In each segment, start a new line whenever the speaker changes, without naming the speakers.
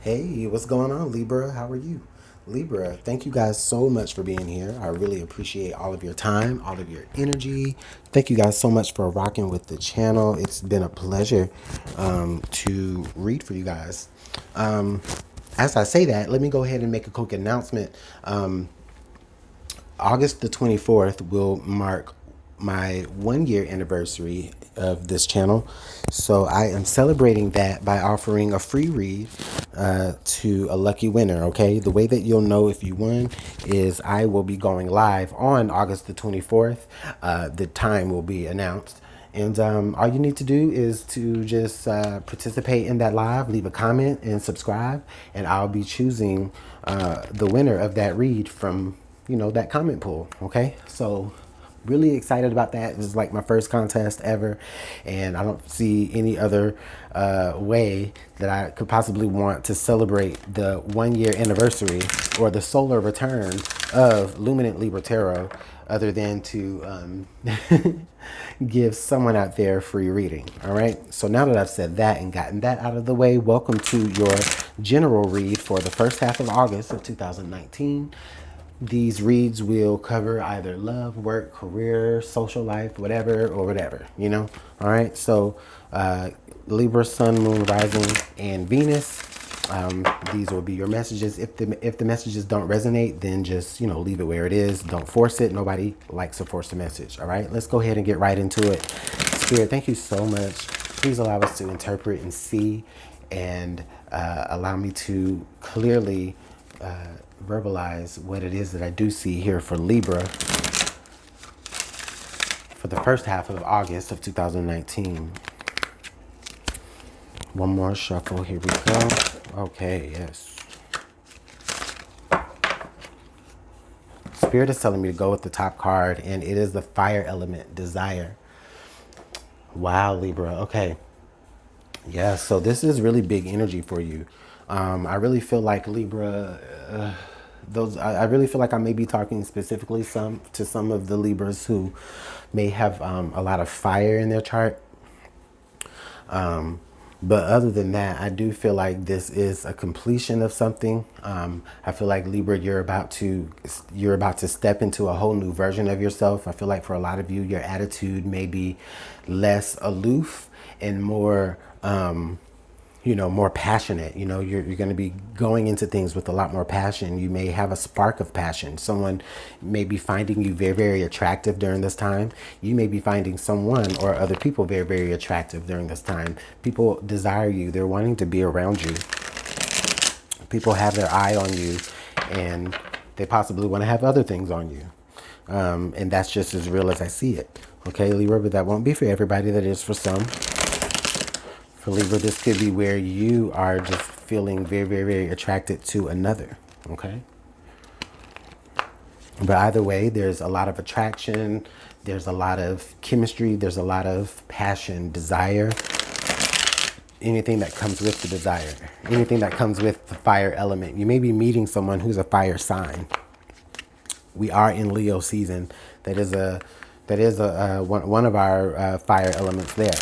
Hey, what's going on, Libra? How are you? Libra, thank you guys so much for being here. I really appreciate all of your time, all of your energy. Thank you guys so much for rocking with the channel. It's been a pleasure to read for you guys. Um, as I say that, let me go ahead and make a quick announcement. August the 24th will mark my 1 year anniversary of this channel. So I am celebrating that by offering a free read to a lucky winner. Okay. The way that you'll know if you won is I will be going live on August the 24th. The time will be announced. And all you need to do is to just participate in that live, leave a comment and subscribe. And I'll be choosing the winner of that read from, that comment pool. Okay. So really excited about that. This is like my first contest ever. And I don't see any other way that I could possibly want to celebrate the 1 year anniversary or the solar return of Luminant Libra Tarot other than to give someone out there a free reading. All right. So now that I've said that and gotten that out of the way, welcome to your general read for the first half of August of 2019. These reads will cover either love, work, career, social life, whatever, or whatever, All right. So Libra, Sun, Moon, Rising, and Venus. These will be your messages. If the messages don't resonate, then just leave it where it is. Don't force it. Nobody likes to force a message. All right, let's go ahead and get right into it. Spirit, thank you so much. Please allow us to interpret and see, and allow me to clearly verbalize what it is that I do see here for Libra for the first half of August of 2019. One more shuffle. Here we go. Okay, yes. Spirit is telling me to go with the top card, and it is the fire element, desire. Wow, Libra. Okay. Yeah, so this is really big energy for you. I really feel like Libra, I really feel like I may be talking specifically to some of the Libras who may have a lot of fire in their chart. But other than that, I do feel like this is a completion of something. I feel like Libra, you're about to step into a whole new version of yourself. I feel like for a lot of you, your attitude may be less aloof and more, more passionate. You're going to be going into things with a lot more passion. You may have a spark of passion. Someone may be finding you very, very attractive during this time. You may be finding someone or other people very, very attractive during this time. People desire you. They're wanting to be around you. People have their eye on you, and they possibly want to have other things on you. And that's just as real as I see it. Okay, Libra, but that won't be for everybody. That is for some. For Libra, this could be where you are just feeling very, very, very attracted to another, okay? But either way, there's a lot of attraction, there's a lot of chemistry, there's a lot of passion, desire, anything that comes with the desire, anything that comes with the fire element. You may be meeting someone who's a fire sign. We are in Leo season. That is one of our fire elements there.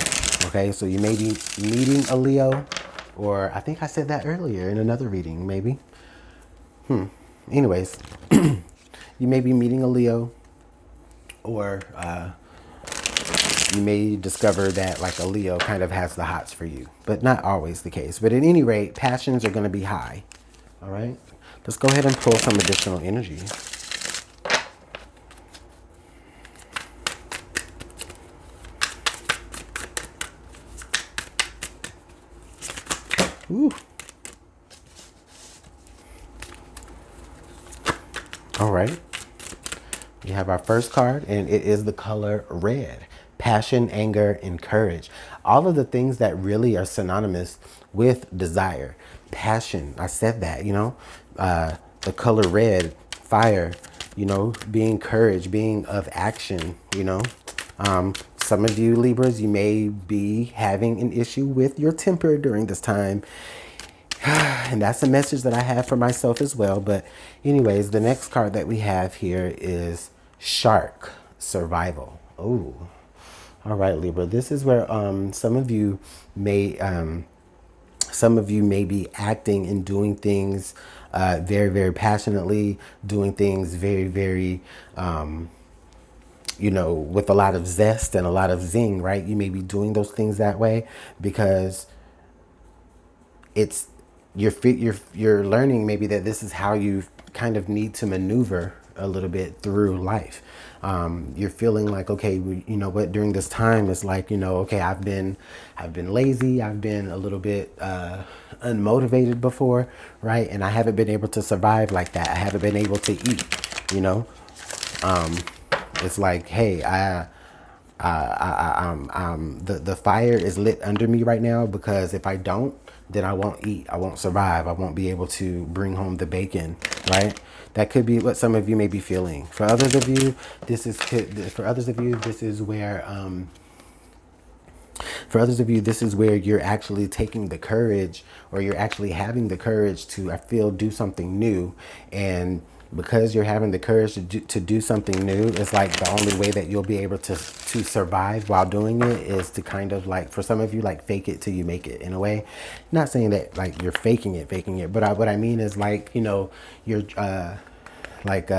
Okay, so you may be meeting a Leo, or I think I said that earlier in another reading, maybe. Anyways, you may be meeting a Leo, or you may discover that like a Leo kind of has the hots for you, but not always the case. But at any rate, passions are going to be high. All right, let's go ahead and pull some additional energy. Ooh. All right. We have our first card, and it is the color red. Passion, anger, and courage. All of the things that really are synonymous with desire. Passion, I said that, the color red, fire, being courage, being of action, Some of you Libras, you may be having an issue with your temper during this time. And that's a message that I have for myself as well. But anyways, the next card that we have here is Shark, Survival. Oh, all right, Libra. This is where some of you may Some of you may be acting and doing things very, very passionately, doing things very, very, with a lot of zest and a lot of zing, right? You may be doing those things that way because it's you're learning maybe that this is how you kind of need to maneuver a little bit through life. You're feeling like, okay, you know what, during this time it's like, okay, I've been lazy, I've been a little bit unmotivated before, right? And I haven't been able to survive like that. I haven't been able to eat, you know. It's like, hey, the fire is lit under me right now, because if I don't, then I won't eat, I won't survive, I won't be able to bring home the bacon, right? That could be what some of you may be feeling. For others of you, this is where you're actually taking the courage, or you're actually having the courage to, I feel, do something new. And because you're having the courage to do something new, it's like the only way that you'll be able to survive while doing it is to kind of, like, for some of you, like, fake it till you make it, in a way. Not saying that like you're faking it, but what I mean is, like, you're like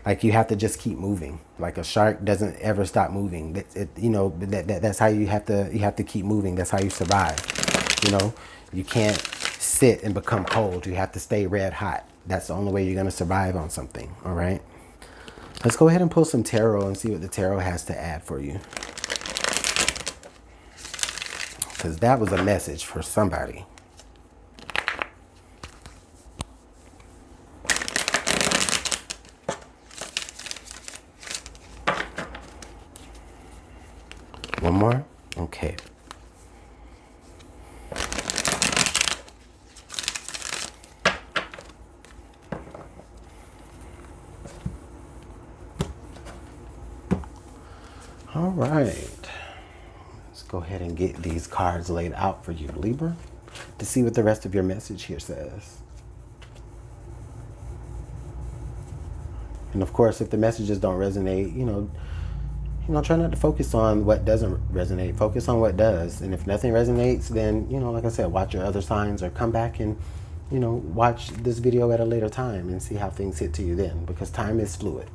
like you have to just keep moving. Like a shark doesn't ever stop moving. That's how you have to keep moving. That's how you survive. You can't sit and become cold. You have to stay red hot. That's the only way you're going to survive on something. All right. Let's go ahead and pull some tarot and see what the tarot has to add for you. Because that was a message for somebody. One more? Okay. All right. Let's go ahead and get these cards laid out for you, Libra, to see what the rest of your message here says. And of course, if the messages don't resonate, try not to focus on what doesn't resonate. Focus on what does. And if nothing resonates, then, like I said, watch your other signs, or come back and, watch this video at a later time and see how things hit to you then, because time is fluid.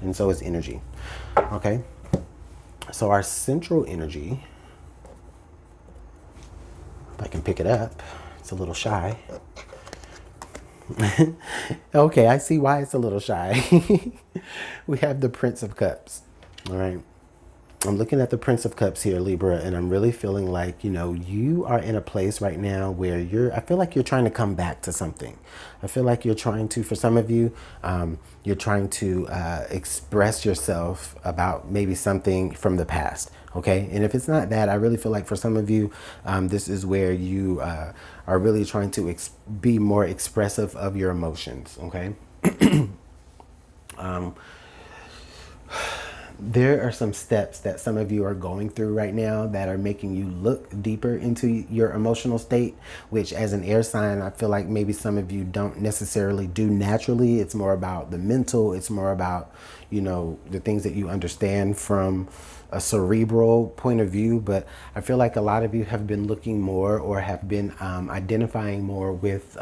And so is energy. Okay. So our central energy, if I can pick it up, it's a little shy. Okay, I see why it's a little shy. We have the Prince of Cups. All right. I'm looking at the Prince of Cups here, Libra, and I'm really feeling like, you are in a place right now where I feel like you're trying to come back to something. I feel like you're trying to, for some of you, you're trying to express yourself about maybe something from the past. Okay. And if it's not that, I really feel like for some of you, this is where you are really trying to be more expressive of your emotions. Okay. There are some steps that some of you are going through right now that are making you look deeper into your emotional state, which, as an air sign, I feel like maybe some of you don't necessarily do naturally. It's more about the mental. It's more about, the things that you understand from a cerebral point of view. But I feel like a lot of you have been looking more, or have been identifying more with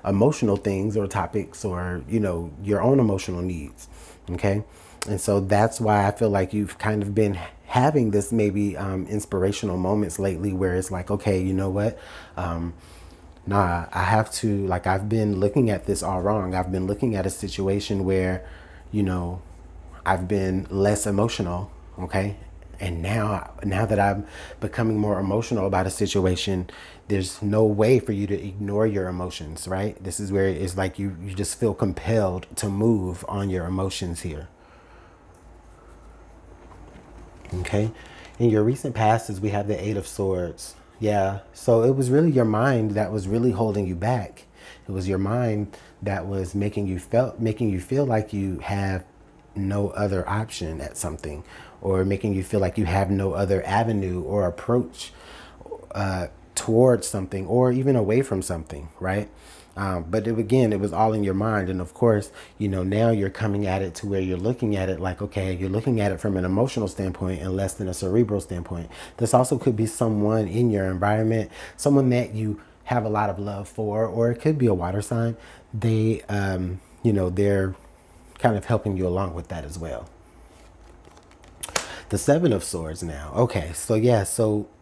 emotional things or topics, or, your own emotional needs. Okay. And so that's why I feel like you've kind of been having this maybe inspirational moments lately, where it's like, okay, you know what? I have to, like, I've been looking at this all wrong. I've been looking at a situation where, I've been less emotional. Okay. And now that I'm becoming more emotional about a situation, there's no way for you to ignore your emotions, right? This is where it's like you just feel compelled to move on your emotions here. Okay. In your recent past, as we have the Eight of Swords. Yeah. So it was really your mind that was really holding you back. It was your mind that was making you feel like you have no other option at something, or making you feel like you have no other avenue or approach towards something, or even away from something, right? But again, it was all in your mind. And of course, now you're coming at it to where you're looking at it like, okay, you're looking at it from an emotional standpoint and less than a cerebral standpoint. This also could be someone in your environment, someone that you have a lot of love for, or it could be a water sign. They're kind of helping you along with that as well. The Seven of Swords now. Okay, so yeah,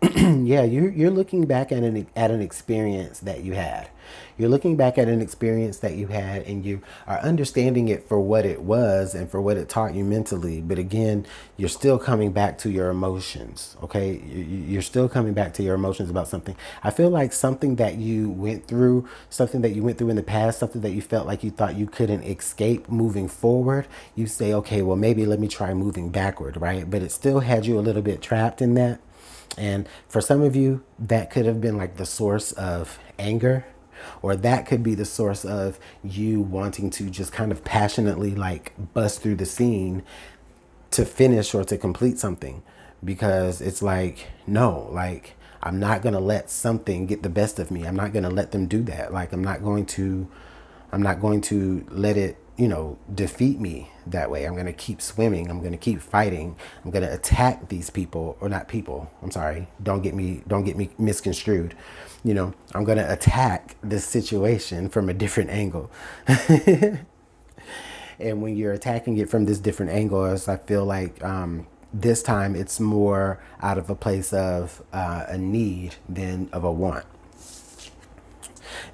yeah, you're looking back at an experience that you had. You're looking back at an experience that you had, and you are understanding it for what it was and for what it taught you mentally. But again, you're still coming back to your emotions. Okay, you're still coming back to your emotions about something. I feel like something that you went through, in the past, something that you felt like you thought you couldn't escape moving forward. You say, okay, well, maybe let me try moving backward, right? But it still had you a little bit trapped in that. And for some of you, that could have been like the source of anger, or that could be the source of you wanting to just kind of passionately like bust through the scene to finish or to complete something, because it's like, no, like, I'm not going to let something get the best of me. I'm not going to let them do that. Like, I'm not going to let it, defeat me that way. I'm going to keep swimming. I'm going to keep fighting. I'm going to attack these people, or not people. I'm sorry. Don't get me misconstrued. I'm going to attack this situation from a different angle. And when you're attacking it from this different angle, I feel like this time it's more out of a place of a need than of a want.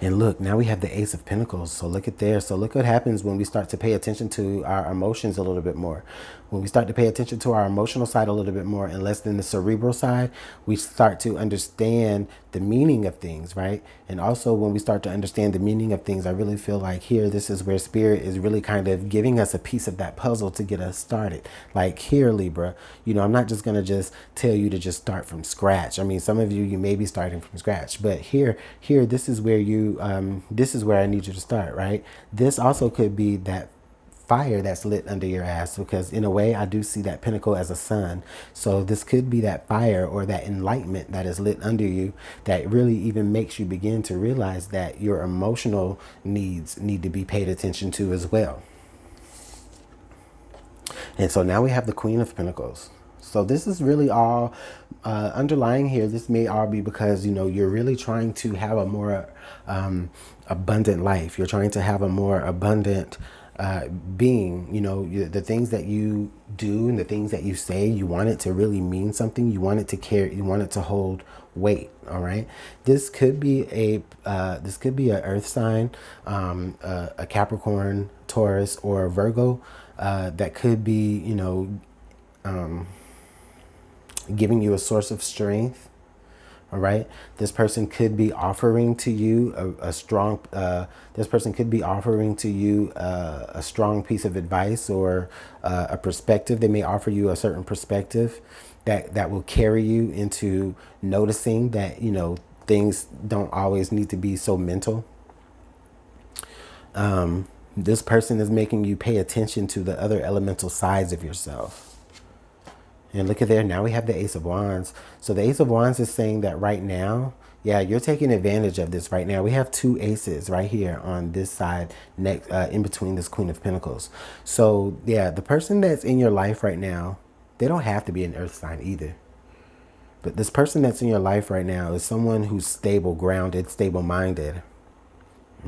And look, now we have the Ace of Pentacles. So look at there. So look what happens when we start to pay attention to our emotions a little bit more. When we start to pay attention to our emotional side a little bit more and less than the cerebral side, we start to understand the meaning of things, right? And also when we start to understand the meaning of things, I really feel like here, this is where Spirit is really kind of giving us a piece of that puzzle to get us started. Like here, Libra, I'm not just going to just tell you to just start from scratch. I mean, some of you may be starting from scratch, but here, this is where this is where I need you to start, right? This also could be that fire that's lit under your ass, because in a way I do see that pentacle as a sun. So this could be that fire or that enlightenment that is lit under you that really even makes you begin to realize that your emotional needs need to be paid attention to as well. And so now we have the Queen of Pentacles. So this is really all underlying here. This may all be because, you're really trying to have a more abundant life. You're trying to have a more abundant being. The things that you do and the things that you say, you want it to really mean something. You want it to carry, you want it to hold weight. All right. This could be a earth sign, a Capricorn, Taurus, or a Virgo. That could be, giving you a source of strength. All right. This person could be offering to you a strong, this person could be offering to you a strong piece of advice or a perspective. They may offer you a certain perspective that will carry you into noticing that, things don't always need to be so mental. This person is making you pay attention to the other elemental sides of yourself. And look at there. Now we have the Ace of Wands. So the Ace of Wands is saying that right now, yeah, you're taking advantage of this right now. We have two aces right here on this side, next in between this Queen of Pentacles. So yeah, the person that's in your life right now, they don't have to be an earth sign either. But this person that's in your life right now is someone who's stable, grounded, stable-minded.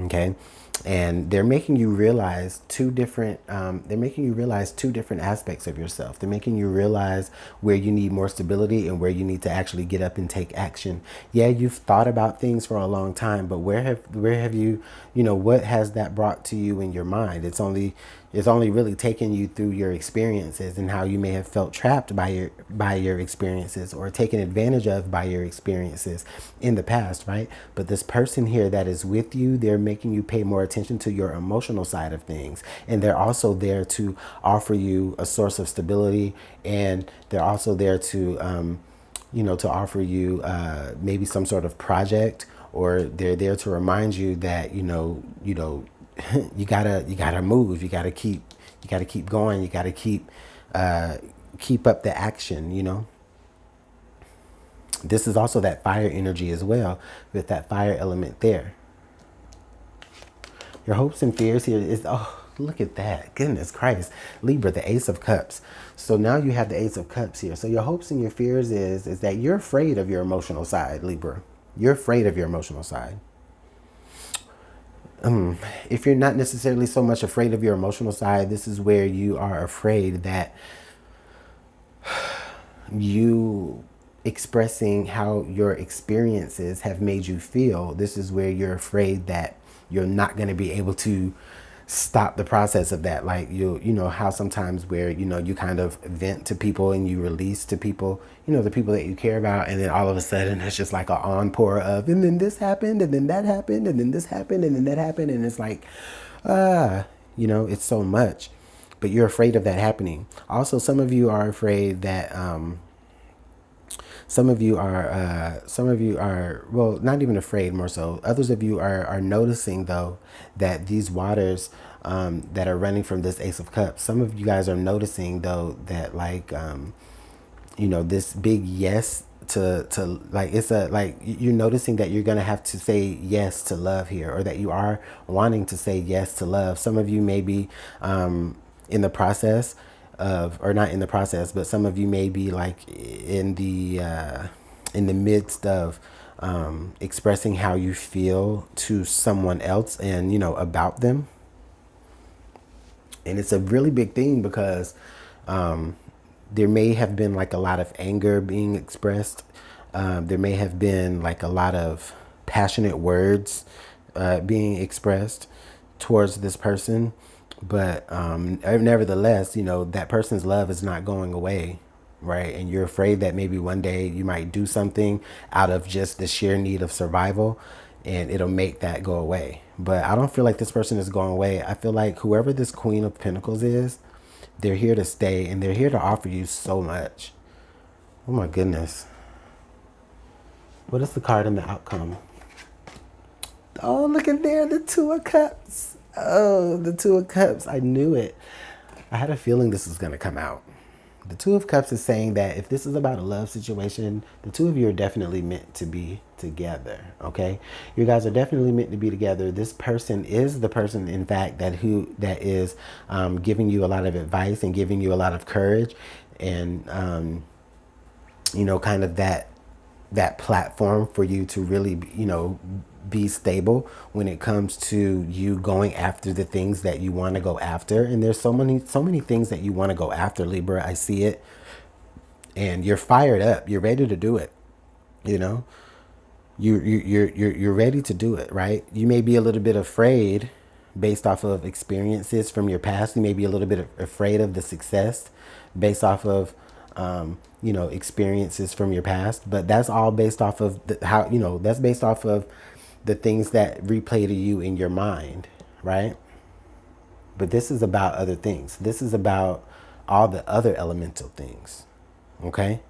Okay. And they're making you realize two different aspects of yourself. They're making you realize where you need more stability and where you need to actually get up and take action. Yeah, you've thought about things for a long time, but where have you, what has that brought to you in your mind? It's only really taken you through your experiences and how you may have felt trapped by your experiences or taken advantage of by your experiences in the past, right? But this person here that is with you, they're making you pay more attention to your emotional side of things. And they're also there to offer you a source of stability. And they're also there to, to offer you maybe some sort of project, or they're there to remind you that, you gotta move. You gotta keep going. You gotta keep up the action. This is also that fire energy as well, with that fire element there. Your hopes and fears here is, oh, look at that. Goodness Christ. Libra, the Ace of Cups. So now you have the Ace of Cups here. So your hopes and your fears is that you're afraid of your emotional side, Libra. You're afraid of your emotional side. If you're not necessarily so much afraid of your emotional side, this is where you are afraid that you expressing how your experiences have made you feel. This is where you're afraid that you're not going to be able to stop the process of that. Like you know how sometimes where, you know, you kind of vent to people and you release to people, you know, the people that you care about, and then all of a sudden it's just like an encore of, and then this happened, and then that happened, and then this happened, and then that happened, and it's like, you know, it's so much, but you're afraid of that happening. Also, some of you are afraid that some of you are, well, not even afraid, more so. Others of you are noticing, though, that these waters that are running from this Ace of Cups, some of you guys are noticing, though, that like, you know, this big yes to like, it's a, like, you're noticing that you're going to have to say yes to love here, or that you are wanting to say yes to love. Some of you may be in the process of, or not in the process, but some of you may be like in the midst of expressing how you feel to someone else, and, you know, about them. And it's a really big thing because there may have been like a lot of anger being expressed. There may have been like a lot of passionate words being expressed towards this person. But nevertheless, you know, that person's love is not going away, right? And you're afraid that maybe one day you might do something out of just the sheer need of survival, and it'll make that go away. But I don't feel like this person is going away. I feel like whoever this Queen of Pentacles is, they're here to stay, and they're here to offer you so much. Oh my goodness. What is the card in the outcome? Oh, look at there, the Two of Cups. Oh, the Two of Cups. I knew it. I had a feeling this was going to come out. The Two of Cups is saying that if this is about a love situation, the two of you are definitely meant to be together, okay? You guys are definitely meant to be together. This person is the person, in fact, that is giving you a lot of advice and giving you a lot of courage, and, you know, kind of that platform for you to really, you know, be stable when it comes to you going after the things that you want to go after. And there's so many things that you want to go after, Libra. I see it. And you're fired up. You're ready to do it. You know, you're ready to do it, right? You may be a little bit afraid based off of experiences from your past. You may be a little bit afraid of the success based off of you know, experiences from your past, but that's all based off of how, you know, that's based off of the things that replay to you in your mind, right? But this is about other things. This is about all the other elemental things, okay?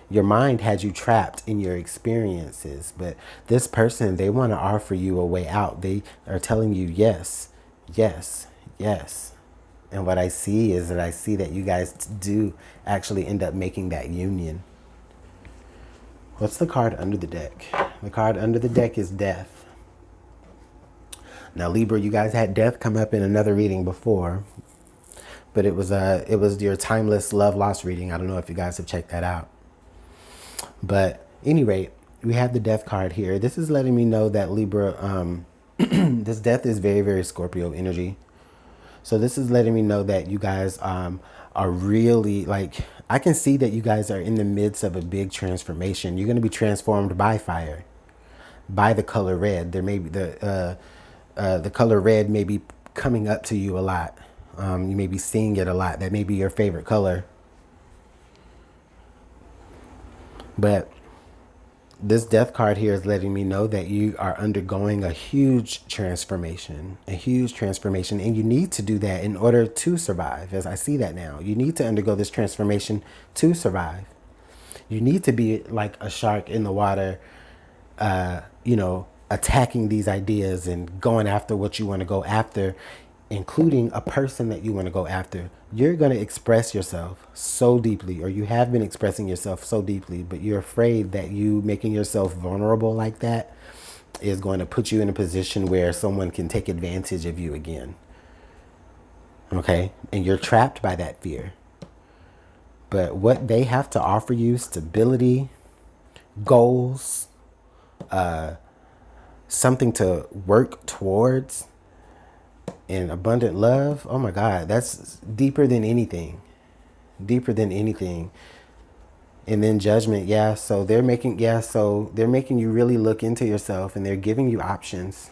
Your mind had you trapped in your experiences, but this person, they want to offer you a way out. They are telling you yes, yes, yes. And what I see is that I see that you guys do actually end up making that union. What's the card under the deck? The card under the deck is Death. Now, Libra, you guys had Death come up in another reading before, but it was your timeless love loss reading. I don't know if you guys have checked that out. But at any rate, we have the Death card here. This is letting me know that Libra, this Death is very, very Scorpio energy. So this is letting me know that you guys are really, like, I can see that you guys are in the midst of a big transformation. You're going to be transformed by fire, by the color red. There may be the color red may be coming up to you a lot. You may be seeing it a lot. That may be your favorite color. But this Death card here is letting me know that you are undergoing a huge transformation, and you need to do that in order to survive. As I see that now, you need to undergo this transformation to survive. You need to be like a shark in the water, you know, attacking these ideas and going after what you want to go after, including a person that you want to go after. You're going to express yourself so deeply, or you have been expressing yourself so deeply, but you're afraid that you making yourself vulnerable like that is going to put you in a position where someone can take advantage of you again. Okay? And you're trapped by that fear. But what they have to offer you, stability, goals, something to work towards, and abundant love, oh my God, that's deeper than anything. Deeper than anything. And then judgment, so they're making you really look into yourself, and they're giving you options.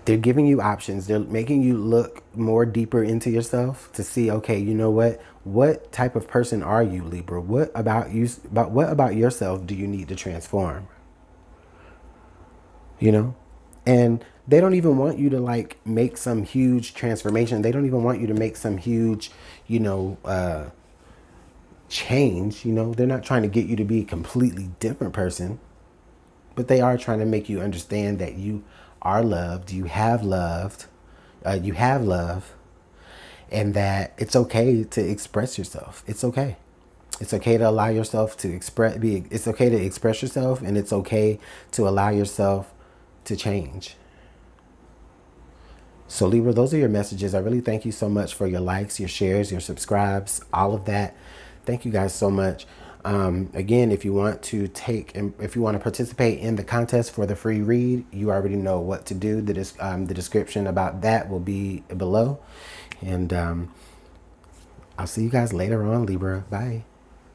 They're giving you options. They're making you look more deeper into yourself to see, okay, you know what? What type of person are you, Libra? What about yourself do you need to transform? You know? And they don't even want you to like make some huge transformation. They don't even want you to make some huge, change. They're not trying to get you to be a completely different person, but they are trying to make you understand that you are loved, you have loved, you have love, and that it's okay to express yourself. It's okay. It's okay to allow yourself to it's okay to express yourself, and it's okay to allow yourself to change. So Libra, those are your messages. I really thank you so much for your likes, your shares, your subscribes, all of that. Thank you guys so much. Again, if you want to participate in the contest for the free read, you already know what to do. The description about that will be below. And I'll see you guys later on, Libra. Bye.